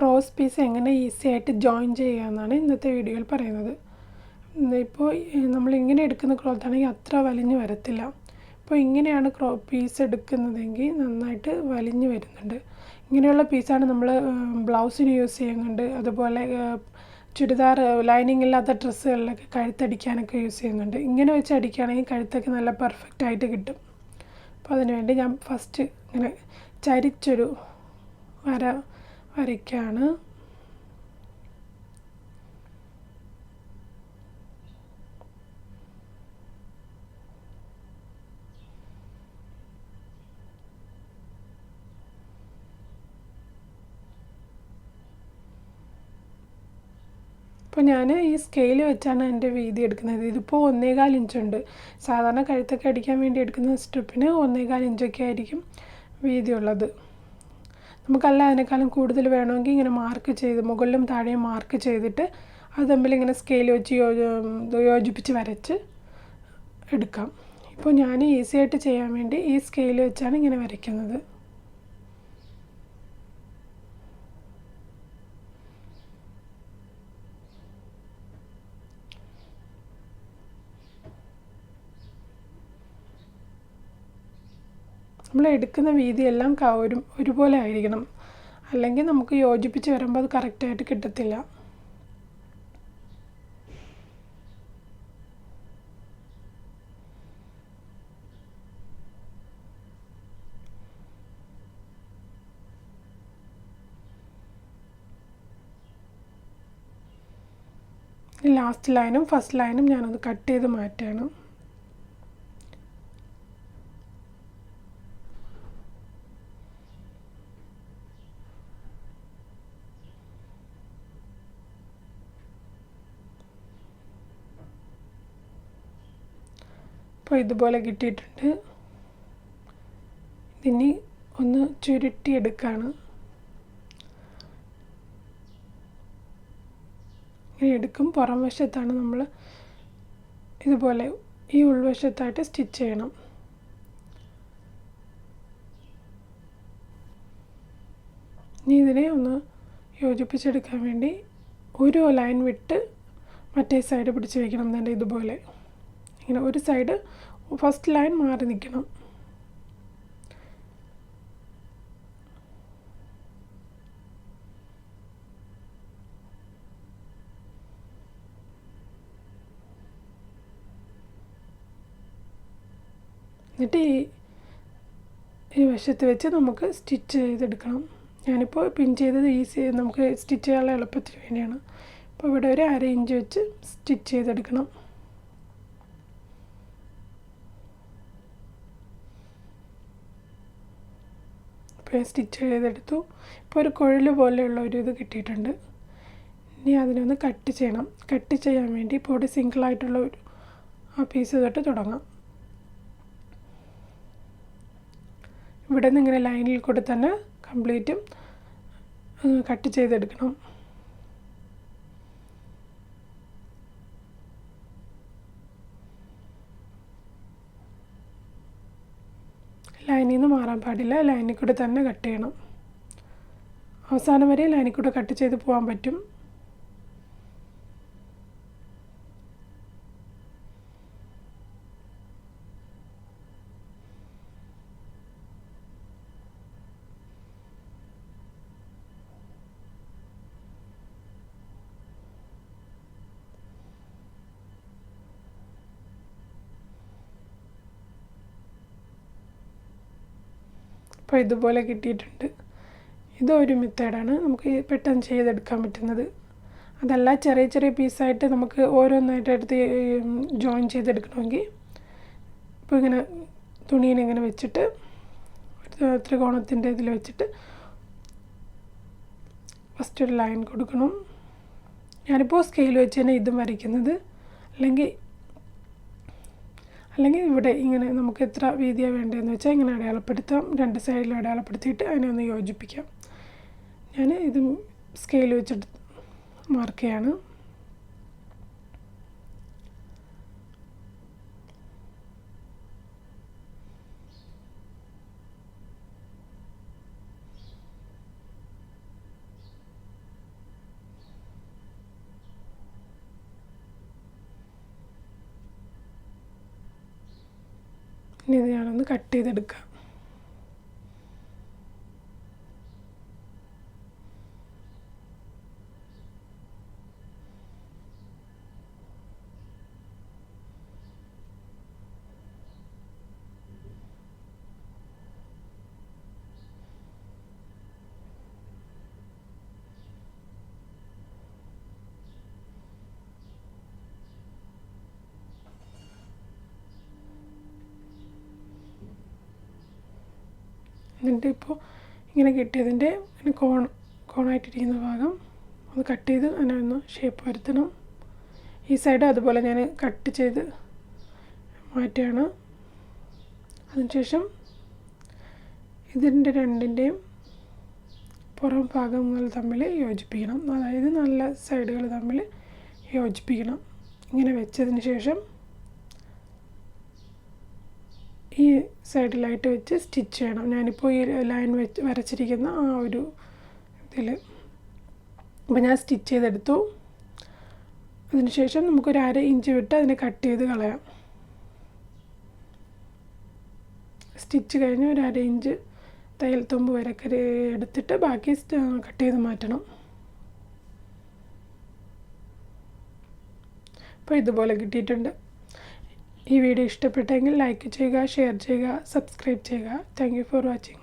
Cross piece എങ്ങനെ easy ആയിട്ട് join ചെയ്യാമെന്നാണ് ഇന്നത്തെ വീഡിയോയിൽ പറയുന്നത്. ഇപ്പോൾ നമ്മളിങ്ങനെ എടുക്കുന്ന ക്ലോത്ത് ആണെങ്കിൽ അത്ര വലിഞ്ഞ് വരത്തില്ല. അപ്പോൾ ഇങ്ങനെയാണ് പീസ് എടുക്കുന്നതെങ്കിൽ നന്നായിട്ട് വലിഞ്ഞ് വരുന്നുണ്ട്. ഇങ്ങനെയുള്ള പീസാണ് നമ്മൾ ബ്ലൗസിന് യൂസ് ചെയ്യുന്നുണ്ട്. അതുപോലെ ചുരിദാർ ലൈനിങ് ഇല്ലാത്ത ഡ്രസ്സുകളിലൊക്കെ കഴുത്തടിക്കാനൊക്കെ യൂസ് ചെയ്യുന്നുണ്ട്. ഇങ്ങനെ വെച്ച് അടിക്കുകയാണെങ്കിൽ കഴുത്തൊക്കെ നല്ല പെർഫെക്റ്റ് ആയിട്ട് കിട്ടും. അപ്പോൾ അതിനുവേണ്ടി ഞാൻ ഫസ്റ്റ് ഇങ്ങനെ ചരിച്ചൊരു വര വരയ്ക്കുകയാണ്. അപ്പോൾ ഞാൻ ഈ സ്കെയിൽ വെച്ചാണ് എൻ്റെ വീതി എടുക്കുന്നത്. ഇതിപ്പോൾ 1.25 ഇഞ്ചുണ്ട്. സാധാരണ കഴുത്തൊക്കെ അടിക്കാൻ വേണ്ടി എടുക്കുന്ന സ്ട്രിപ്പിന് 1.25 ഇഞ്ചൊക്കെ ആയിരിക്കും വീതിയുള്ളത്. നമുക്കല്ല അതിനേക്കാളും കൂടുതൽ വേണമെങ്കിൽ ഇങ്ങനെ മാർക്ക് ചെയ്ത് മുകളിലും താഴെയും മാർക്ക് ചെയ്തിട്ട് അത് തമ്മിൽ ഇങ്ങനെ സ്കെയിൽ വെച്ച് യോജിപ്പിച്ച് വരച്ച് എടുക്കാം. ഇപ്പോൾ ഞാൻ ഈസി ആയിട്ട് ചെയ്യാൻ വേണ്ടി ഈ സ്കെയിൽ വെച്ചാണ് ഇങ്ങനെ വരയ്ക്കുന്നത്. നമ്മൾ എടുക്കുന്ന വീതിയെല്ലാം ഒരുപോലെ ആയിരിക്കണം. അല്ലെങ്കിൽ നമുക്ക് യോജിപ്പിച്ച് വരുമ്പോൾ അത് കറക്റ്റായിട്ട് കിട്ടത്തില്ല. ലാസ്റ്റ് ലൈനും ഫസ്റ്റ് ലൈനും ഞാനത് കട്ട് ചെയ്ത് മാറ്റുകയാണ്. അപ്പോൾ ഇതുപോലെ കിട്ടിയിട്ടുണ്ട്. ഇതിനി ഒന്ന് ചുരുട്ടിയെടുക്കുകയാണ്. ഇങ്ങനെ എടുക്കും. പുറം വശത്താണ് നമ്മൾ ഇതുപോലെ ഈ ഉൾവശത്തായിട്ട് സ്റ്റിച്ച് ചെയ്യണം. ഇനി ഇതിനെ ഒന്ന് യോജിപ്പിച്ചെടുക്കാൻ വേണ്ടി ഒരു ലൈൻ വിട്ട് മറ്റേ സൈഡ് പിടിച്ച് വയ്ക്കണം. തന്നെ ഇതുപോലെ ഇങ്ങനെ ഒരു സൈഡ് ഫസ്റ്റ് ലൈൻ മാറി നിൽക്കണം. എന്നിട്ട് ഈ വശത്ത് വെച്ച് നമുക്ക് സ്റ്റിച്ച് ചെയ്തെടുക്കണം. ഞാനിപ്പോൾ പിൻ ചെയ്തത് നമുക്ക് സ്റ്റിച്ച് ചെയ്യാനുള്ള എളുപ്പത്തിന് വേണ്ടിയാണ്. അപ്പോൾ ഇവിടെ ഒരു 1/2 ഇഞ്ച് വെച്ച് സ്റ്റിച്ച് ചെയ്തെടുക്കണം. അപ്പോൾ സ്റ്റിച്ച് ചെയ്തെടുത്തു. ഇപ്പോൾ ഒരു കുഴൽ പോലെയുള്ള ഒരു ഇത് കിട്ടിയിട്ടുണ്ട്. ഇനി അതിനൊന്ന് കട്ട് ചെയ്യണം. കട്ട് ചെയ്യാൻ വേണ്ടി ഇപ്പോൾ ഇവിടെ സിംഗിളായിട്ടുള്ള ഒരു ആ പീസ് തൊട്ട് തുടങ്ങാം. ഇവിടെ നിന്ന് ഇങ്ങനെ ലൈനിൽ കൂടെ തന്നെ കംപ്ലീറ്റും കട്ട് ചെയ്തെടുക്കണം. ലൈനിൽ നിന്ന് മാറാൻ പാടില്ല. ലൈനിൽ കൂടെ തന്നെ കട്ട് ചെയ്യണം. അവസാനം വരെ ലൈനിൽ കൂടെ കട്ട് ചെയ്ത് പോകാൻ പറ്റും. അപ്പോൾ ഇതുപോലെ കിട്ടിയിട്ടുണ്ട്. ഇതൊരു മെത്തേഡാണ് നമുക്ക് പെട്ടെന്ന് ചെയ്തെടുക്കാൻ പറ്റുന്നത്. അതല്ല ചെറിയ ചെറിയ പീസായിട്ട് നമുക്ക് ഓരോന്നായിട്ട് എടുത്ത് ജോയിൻ ചെയ്തെടുക്കണമെങ്കിൽ ഇപ്പോൾ ഇങ്ങനെ തുണീനെ ഇങ്ങനെ വെച്ചിട്ട് ത്രികോണത്തിൻ്റെ ഇതിൽ വെച്ചിട്ട് ഫസ്റ്റ് ഒരു ലൈൻ കൊടുക്കണം. ഞാനിപ്പോൾ സ്കെയിൽ വെച്ച് തന്നെ ഇതും വരയ്ക്കുന്നത്. അല്ലെങ്കിൽ ഇവിടെ ഇങ്ങനെ നമുക്ക് എത്ര വീതിയാണ് വേണ്ടതെന്ന് വെച്ചാൽ ഇങ്ങനെ അടയാളപ്പെടുത്താം. 2 സൈഡിലും അടയാളപ്പെടുത്തിയിട്ട് അതിനെ ഒന്ന് യോജിപ്പിക്കാം. ഞാൻ ഇത് സ്കെയിൽ വെച്ചിട്ട് മാർക്ക് ചെയ്യാണ്. ഒന്ന് കട്ട് ചെയ്തെടുക്കാം. എന്നിട്ട് ഇപ്പോൾ ഇങ്ങനെ കിട്ടിയതിൻ്റെ കോണായിട്ടിരിക്കുന്ന ഭാഗം ഒന്ന് കട്ട് ചെയ്ത് അതിനെ ഒന്ന് ഷേപ്പ് വരുത്തണം. ഈ സൈഡ് അതുപോലെ ഞാൻ കട്ട് ചെയ്ത് മാറ്റുകയാണ്. അതിനുശേഷം ഇതിൻ്റെ രണ്ടിൻ്റെയും പുറം ഭാഗങ്ങൾ തമ്മിൽ യോജിപ്പിക്കണം. അതായത് നല്ല സൈഡുകൾ തമ്മിൽ യോജിപ്പിക്കണം. ഇങ്ങനെ വെച്ചതിന് ശേഷം ഈ സൈഡിലായിട്ട് വെച്ച് സ്റ്റിച്ച് ചെയ്യണം. ഞാനിപ്പോൾ ഈ ലൈൻ വരച്ചിരിക്കുന്ന ആ ഒരു ഇതിൽ അപ്പോൾ ഞാൻ സ്റ്റിച്ച് ചെയ്തെടുത്തു. അതിനുശേഷം നമുക്കൊരു 1/2 ഇഞ്ച് വിട്ട് അതിനെ കട്ട് ചെയ്ത് കളയാം. സ്റ്റിച്ച് കഴിഞ്ഞ് ഒരു 1/2 ഇഞ്ച് തയ്യൽ തുമ്പ് വരെ എടുത്തിട്ട് ബാക്കി കട്ട് ചെയ്ത് മാറ്റണം. അപ്പോൾ ഇതുപോലെ കിട്ടിയിട്ടുണ്ട്. ഈ വീഡിയോ ഇഷ്ടപ്പെട്ടെങ്കിൽ ലൈക്ക് ചെയ്യുക, ഷെയർ ചെയ്യുക, സബ്സ്ക്രൈബ് ചെയ്യുക. Thank you for watching.